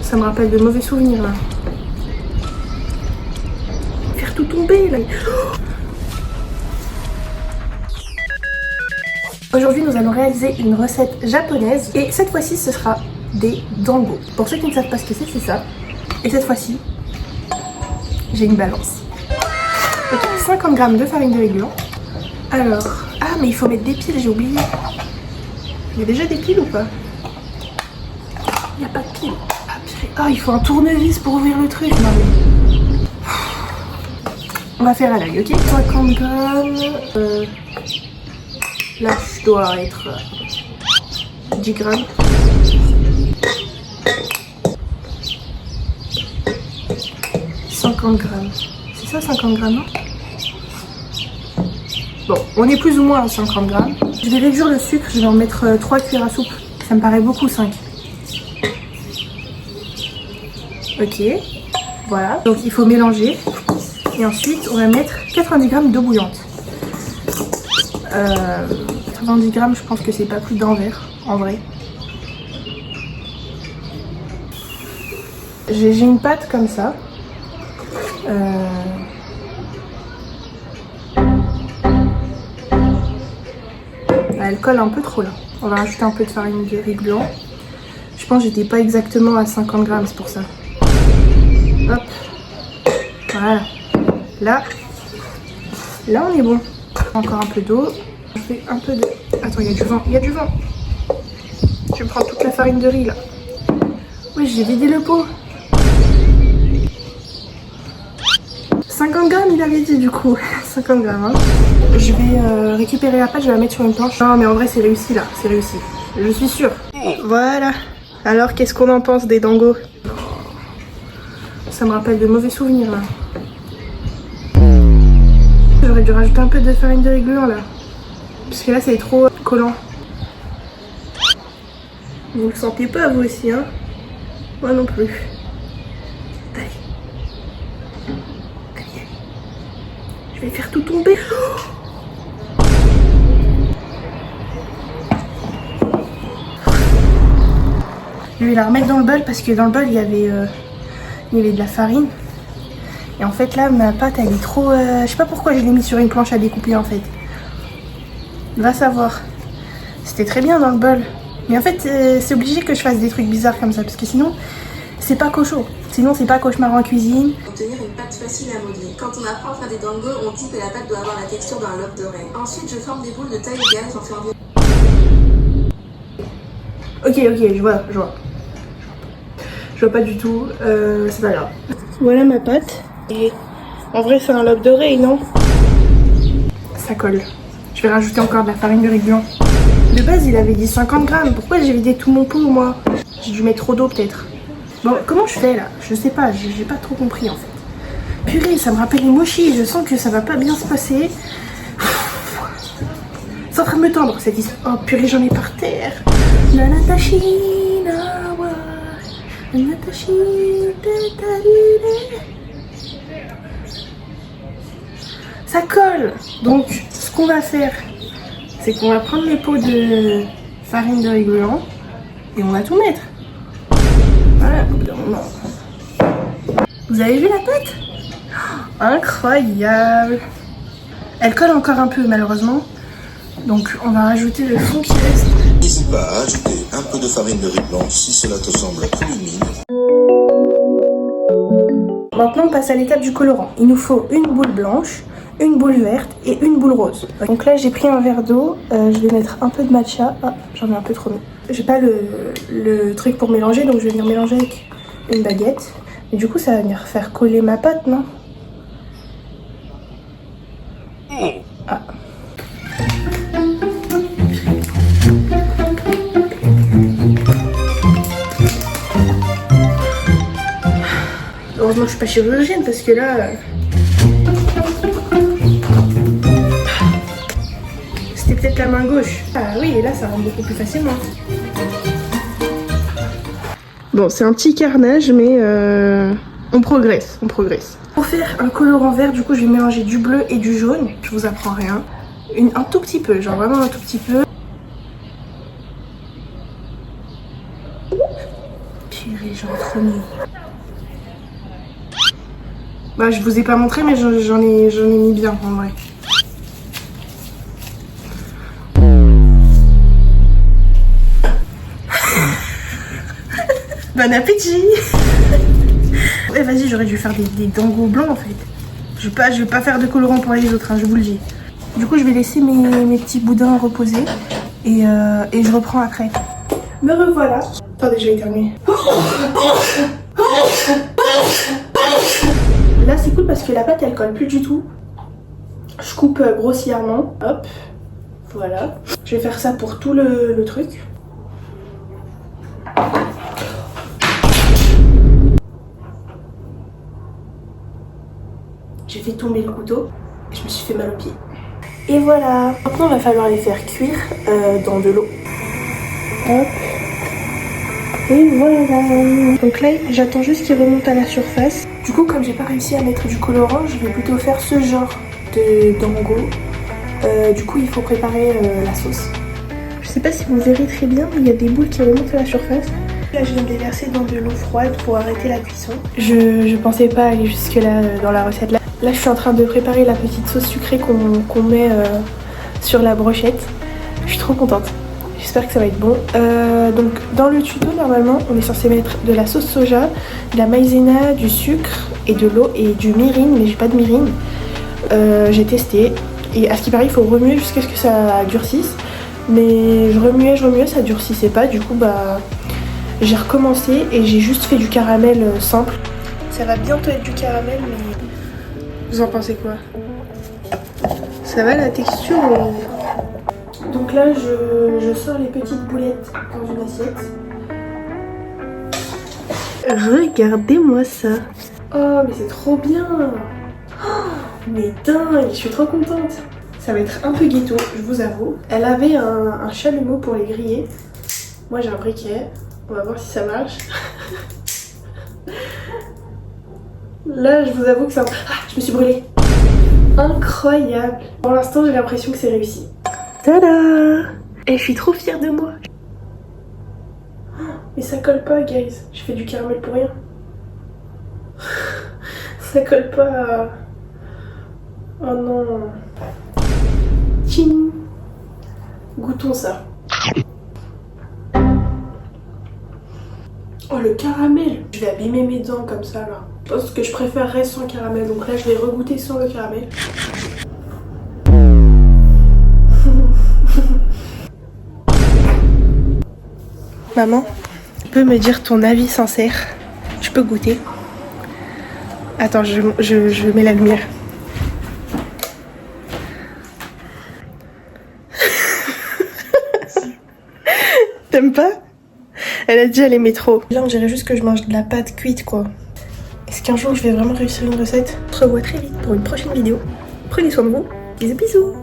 Ça me rappelle de mauvais souvenirs là. Faire tout tomber là. Aujourd'hui, nous allons réaliser une recette japonaise et cette fois-ci, ce sera des dango. Pour ceux qui ne savent pas ce que c'est ça. Et cette fois-ci, j'ai une balance. Ok, 50 g de farine de riz blanc. Alors, ah mais il faut mettre des piles, j'ai oublié. Il y a déjà des piles ou pas? Il n'y a pas de piles. Ah purée. Oh, il faut un tournevis pour ouvrir le truc. Non, mais... On va faire à l'œil, ok? 50 g. Là, je dois être 10 g. C'est ça 50 g, non? Bon, on est plus ou moins à 50 g. Je vais réduire le sucre, je vais en mettre 3 cuillères à soupe. Ça me paraît beaucoup, 5. Ok, voilà. Donc il faut mélanger. Et ensuite, on va mettre 90 g d'eau bouillante. 90 g, je pense que c'est pas plus d'un verre, en vrai. J'ai une pâte comme ça. Elle colle un peu trop là. On va rajouter un peu de farine de riz blanc. Je pense que j'étais pas exactement à 50 g, c'est pour ça. Hop. Voilà. Là on est bon. Encore un peu d'eau. Je fais un peu de... Attends, il y a du vent. Il y a du vent. Je vais prendre toute la farine de riz là. Oui, j'ai vidé le pot. 50 g, il avait dit du coup. 50 g. Hein. Je vais récupérer la pâte, je vais la mettre sur une planche. Non, mais en vrai, c'est réussi là. C'est réussi. Je suis sûre. Voilà. Alors, qu'est-ce qu'on en pense des dango? Ça me rappelle de mauvais souvenirs là. J'aurais dû rajouter un peu de farine de riz blanc là. Parce que là, c'est trop collant. Vous le sentez pas vous aussi, hein? Moi non plus. Allez. Allez. Je vais faire tout tomber. Je vais la remettre dans le bol parce que dans le bol il y avait de la farine. Et en fait là ma pâte elle est trop... je sais pas pourquoi je l'ai mis sur une planche à découper en fait. Va savoir. C'était très bien dans le bol. Mais en fait c'est obligé que je fasse des trucs bizarres comme ça parce que sinon c'est pas cochon. Sinon c'est pas cauchemar en cuisine. Obtenir une pâte facile à modeler. Quand on apprend à faire des dango, on dit que la pâte doit avoir la texture d'un lobe d'oreille. Ensuite je forme des boules de taille égale, j'en fais environ... Ok, je vois. Je vois pas du tout, c'est pas grave. Voilà ma pâte. Et en vrai c'est un lobe d'oreille, non? Ça colle. Je vais rajouter encore de la farine de riz blanc. De base il avait dit 50 g. Pourquoi j'ai vidé tout mon pot moi? J'ai dû mettre trop d'eau peut-être. Bon, comment je fais là? Je sais pas, j'ai pas trop compris en fait. Purée, ça me rappelle les mochis. Je sens que ça va pas bien se passer. C'est en train de me tendre cette histoire. Oh purée, j'en ai par terre. Ça colle. Donc ce qu'on va faire, c'est qu'on va prendre les pots de farine de riz blanc et on va tout mettre. Voilà. Vous avez vu la pâte? Incroyable. Elle colle encore un peu malheureusement. Donc on va rajouter le fond qui reste. N'hésite pas à ajouter un peu de farine de riz blanc si cela te semble trop humide. Maintenant on passe à l'étape du colorant. Il nous faut une boule blanche, une boule verte et une boule rose. Donc là j'ai pris un verre d'eau, je vais mettre un peu de matcha. Ah, j'en ai un peu trop mis. J'ai pas le truc pour mélanger donc je vais venir mélanger avec une baguette. Et du coup ça va venir faire coller ma pâte, non? Ah. Heureusement que je suis pas chirurgienne parce que là... C'était peut-être la main gauche. Ah oui, et là ça rentre beaucoup plus facilement. Bon, c'est un petit carnage, mais on progresse. Pour faire un colorant vert, du coup, je vais mélanger du bleu et du jaune. Je vous apprends rien. Un tout petit peu, genre vraiment un tout petit peu. Purée, genre trop mignon. Bah je vous ai pas montré mais j'en ai mis bien en vrai. Bon appétit. Ouais vas-y, j'aurais dû faire des dangos blancs en fait. Je vais pas faire de colorant pour les autres, hein, je vous le dis. Du coup je vais laisser mes petits boudins reposer et je reprends après. Me revoilà. Attendez, je vais éternuer. Là c'est cool parce que la pâte elle colle plus du tout. Je coupe grossièrement. Hop. Voilà. Je vais faire ça pour tout le truc. J'ai fait tomber le couteau et je me suis fait mal au pied. Et voilà. Maintenant il va falloir les faire cuire dans de l'eau. Hop. Et voilà. Donc là j'attends juste qu'ils remontent à la surface. Du coup comme j'ai pas réussi à mettre du colorant, je vais plutôt faire ce genre de dango. Du coup il faut préparer la sauce. Je sais pas si vous verrez très bien, mais il y a des boules qui remontent à la surface. Là je viens de les verser dans de l'eau froide pour arrêter la cuisson. Je pensais pas aller jusque là dans la recette. Là je suis en train de préparer la petite sauce sucrée qu'on met sur la brochette. Je suis trop contente. J'espère que ça va être bon. Donc dans le tuto normalement on est censé mettre de la sauce soja, de la maïzena, du sucre et de l'eau et du mirin, mais j'ai pas de mirin. J'ai testé et à ce qui paraît il faut remuer jusqu'à ce que ça durcisse. Mais je remuais, ça durcissait pas. Du coup bah j'ai recommencé et j'ai juste fait du caramel simple. Ça va bientôt être du caramel, mais vous en pensez quoi? Ça va la texture ou... Donc là je sors les petites boulettes dans une assiette. Regardez-moi ça. Oh mais c'est trop bien. Oh, mais dingue, je suis trop contente. Ça va être un peu ghetto, je vous avoue. Elle avait un chalumeau pour les griller. Moi j'ai un briquet. On va voir si ça marche. Là je vous avoue que ça... Ah, je me suis brûlée. Incroyable. Pour l'instant j'ai l'impression que c'est réussi. Tada! Et je suis trop fière de moi. Mais ça colle pas guys. Je fais du caramel pour rien. Ça colle pas. Oh non. Tching. Goûtons ça. Oh le caramel. Je vais abîmer mes dents comme ça là. Je pense que je préférerais sans caramel. Donc là je vais regoûter sans le caramel. Maman, tu peux me dire ton avis sincère? Je peux goûter? Attends, je mets la lumière. T'aimes pas? Elle a dit elle aimait trop. Là on dirait juste que je mange de la pâte cuite quoi. Est-ce qu'un jour je vais vraiment réussir une recette? On se revoit très vite pour une prochaine vidéo. Prenez soin de vous. Bisous bisous.